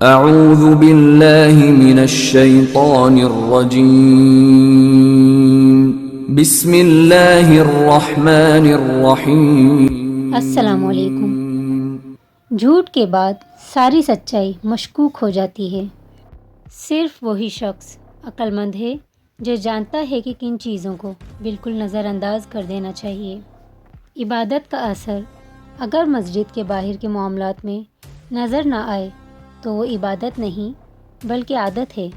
اعوذ باللہ من الشیطان الرجیم بسم اللہ الرحمن الرحیم۔ السلام علیکم۔ جھوٹ کے بعد ساری سچائی مشکوک ہو جاتی ہے۔ صرف وہی شخص عقل مند ہے جو جانتا ہے کہ کن چیزوں کو بالکل نظر انداز کر دینا چاہیے۔ عبادت کا اثر اگر مسجد کے باہر کے معاملات میں نظر نہ آئے تو وہ عبادت نہیں بلکہ عادت ہے۔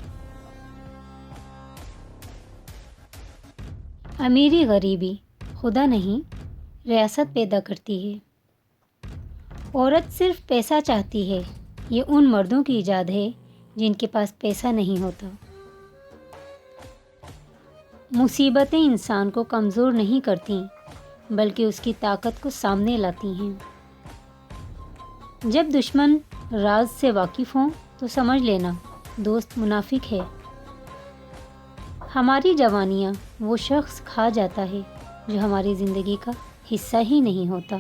امیری غریبی خدا نہیں ریاست پیدا کرتی ہے۔ عورت صرف پیسہ چاہتی ہے، یہ ان مردوں کی ایجاد ہے جن کے پاس پیسہ نہیں ہوتا۔ مصیبتیں انسان کو کمزور نہیں کرتیں بلکہ اس کی طاقت کو سامنے لاتی ہیں۔ جب دشمن راز سے واقف ہوں تو سمجھ لینا دوست منافق ہے۔ ہماری جوانیاں وہ شخص کھا جاتا ہے جو ہماری زندگی کا حصہ ہی نہیں ہوتا۔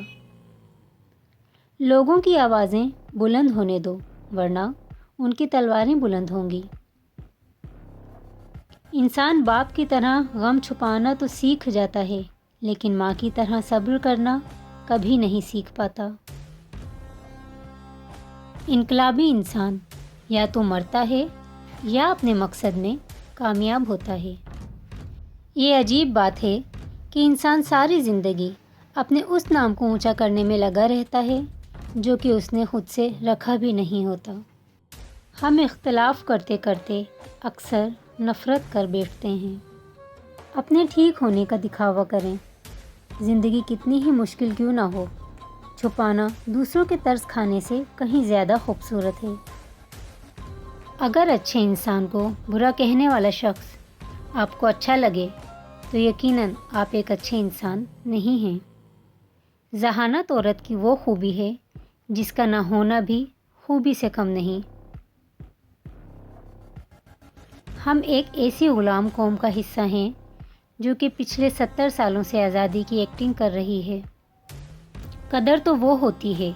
لوگوں کی آوازیں بلند ہونے دو ورنہ ان کی تلواریں بلند ہوں گی۔ انسان باپ کی طرح غم چھپانا تو سیکھ جاتا ہے لیکن ماں کی طرح صبر کرنا کبھی نہیں سیکھ پاتا۔ انقلابی انسان یا تو مرتا ہے یا اپنے مقصد میں کامیاب ہوتا ہے۔ یہ عجیب بات ہے کہ انسان ساری زندگی اپنے اس نام کو اونچا کرنے میں لگا رہتا ہے جو کہ اس نے خود سے رکھا بھی نہیں ہوتا۔ ہم اختلاف کرتے کرتے اکثر نفرت کر بیٹھتے ہیں۔ اپنے ٹھیک ہونے کا دکھاوا کریں۔ زندگی کتنی ہی مشکل کیوں نہ ہو، چھپانا دوسروں کے طرز کھانے سے کہیں زیادہ خوبصورت ہے۔ اگر اچھے انسان کو برا کہنے والا شخص آپ کو اچھا لگے تو یقیناً آپ ایک اچھے انسان نہیں ہیں۔ ذہانت عورت کی وہ خوبی ہے جس کا نہ ہونا بھی خوبی سے کم نہیں۔ ہم ایک ایسی غلام قوم کا حصہ ہیں جو کہ پچھلے 70 سالوں سے آزادی کی ایکٹنگ کر رہی ہے۔ قدر تو وہ ہوتی ہے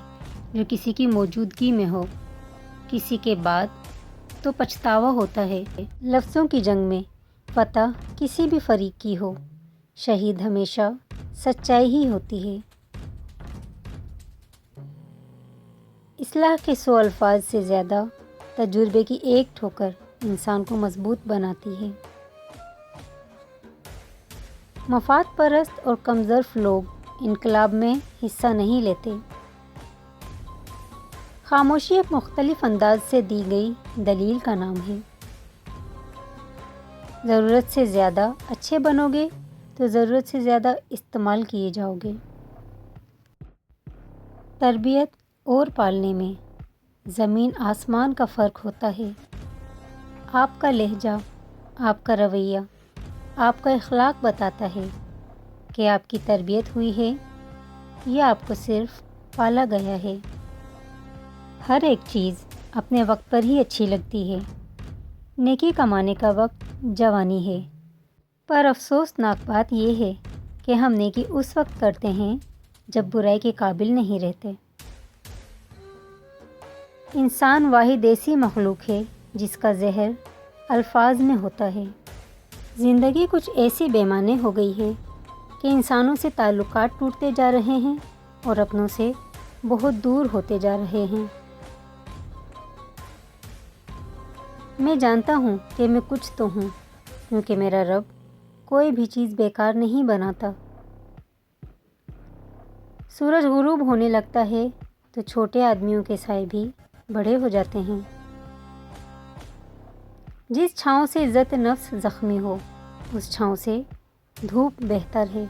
جو کسی کی موجودگی میں ہو، کسی کے بعد تو پچھتاوا ہوتا ہے۔ لفظوں کی جنگ میں فتح کسی بھی فریق کی ہو، شہید ہمیشہ سچائی ہی ہوتی ہے۔ اصلاح کے 100 الفاظ سے زیادہ تجربے کی ایک ٹھوکر انسان کو مضبوط بناتی ہے۔ مفاد پرست اور کمظرف لوگ انقلاب میں حصہ نہیں لیتے۔ خاموشی ایک مختلف انداز سے دی گئی دلیل کا نام ہے۔ ضرورت سے زیادہ اچھے بنو گے تو ضرورت سے زیادہ استعمال کیے جاؤ گے۔ تربیت اور پالنے میں زمین آسمان کا فرق ہوتا ہے۔ آپ کا لہجہ، آپ کا رویہ، آپ کا اخلاق بتاتا ہے کہ آپ کی تربیت ہوئی ہے یا آپ کو صرف پالا گیا ہے۔ ہر ایک چیز اپنے وقت پر ہی اچھی لگتی ہے۔ نیکی کمانے کا وقت جوانی ہے، پر افسوسناک بات یہ ہے کہ ہم نیکی اس وقت کرتے ہیں جب برائی کے قابل نہیں رہتے۔ انسان واحد ایسی مخلوق ہے جس کا زہر الفاظ میں ہوتا ہے۔ زندگی کچھ ایسی بے معنی ہو گئی ہے کہ انسانوں سے تعلقات ٹوٹتے جا رہے ہیں اور اپنوں سے بہت دور ہوتے جا رہے ہیں۔ میں جانتا ہوں کہ میں کچھ تو ہوں کیونکہ میرا رب کوئی بھی چیز بیکار نہیں بناتا۔ سورج غروب ہونے لگتا ہے تو چھوٹے آدمیوں کے سائے بھی بڑے ہو جاتے ہیں۔ جس چھاؤں سے عزت نفس زخمی ہو اس چھاؤں سے دھوپ بہتر ہے۔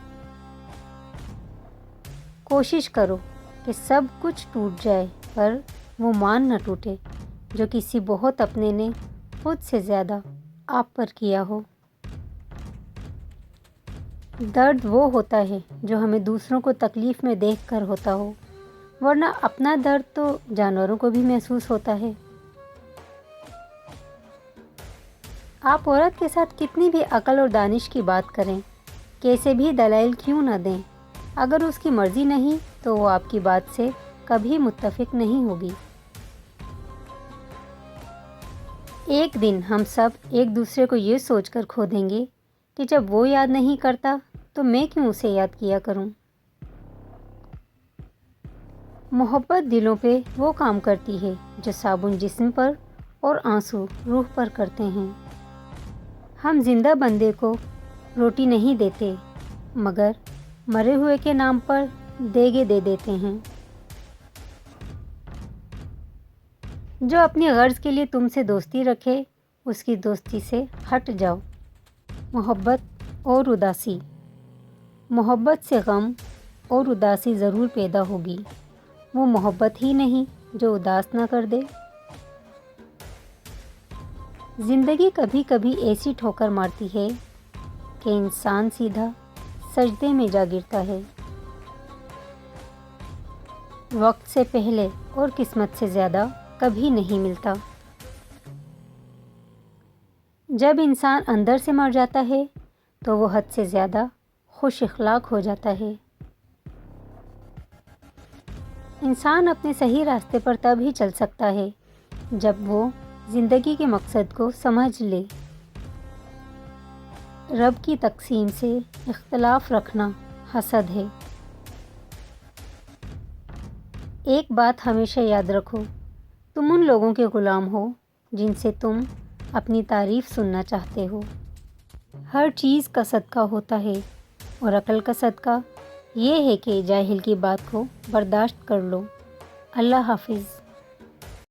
کوشش کرو کہ سب کچھ ٹوٹ جائے پر وہ مان نہ ٹوٹے جو کسی بہت اپنے نے خود سے زیادہ آپ پر کیا ہو۔ درد وہ ہوتا ہے جو ہمیں دوسروں کو تکلیف میں دیکھ کر ہوتا ہو، ورنہ اپنا درد تو جانوروں کو بھی محسوس ہوتا ہے۔ آپ عورت کے ساتھ کتنی بھی عقل اور دانش کی بات کریں، کیسے بھی دلائل کیوں نہ دیں، اگر اس کی مرضی نہیں تو وہ آپ کی بات سے کبھی متفق نہیں ہوگی۔ ایک دن ہم سب ایک دوسرے کو یہ سوچ کر کھو دیں گے کہ جب وہ یاد نہیں کرتا تو میں کیوں اسے یاد کیا کروں۔ محبت دلوں پہ وہ کام کرتی ہے جو صابن جسم پر اور آنسو روح پر کرتے ہیں۔ ہم زندہ بندے کو روٹی نہیں دیتے مگر مرے ہوئے کے نام پر دیگے دے دیتے ہیں۔ جو اپنی غرض کے لیے تم سے دوستی رکھے اس کی دوستی سے ہٹ جاؤ۔ محبت اور اداسی۔ محبت سے غم اور اداسی ضرور پیدا ہوگی، وہ محبت ہی نہیں جو اداس نہ کر دے۔ زندگی کبھی کبھی ایسی ٹھوکر مارتی ہے کہ انسان سیدھا سجدے میں جا گرتا ہے۔ وقت سے پہلے اور قسمت سے زیادہ کبھی نہیں ملتا۔ جب انسان اندر سے مر جاتا ہے تو وہ حد سے زیادہ خوش اخلاق ہو جاتا ہے۔ انسان اپنے صحیح راستے پر تب ہی چل سکتا ہے جب وہ زندگی کے مقصد کو سمجھ لے۔ رب کی تقسیم سے اختلاف رکھنا حسد ہے۔ ایک بات ہمیشہ یاد رکھو، تم ان لوگوں کے غلام ہو جن سے تم اپنی تعریف سننا چاہتے ہو۔ ہر چیز کا صدقہ ہوتا ہے اور عقل کا صدقہ یہ ہے کہ جاہل کی بات کو برداشت کر لو۔ اللہ حافظ۔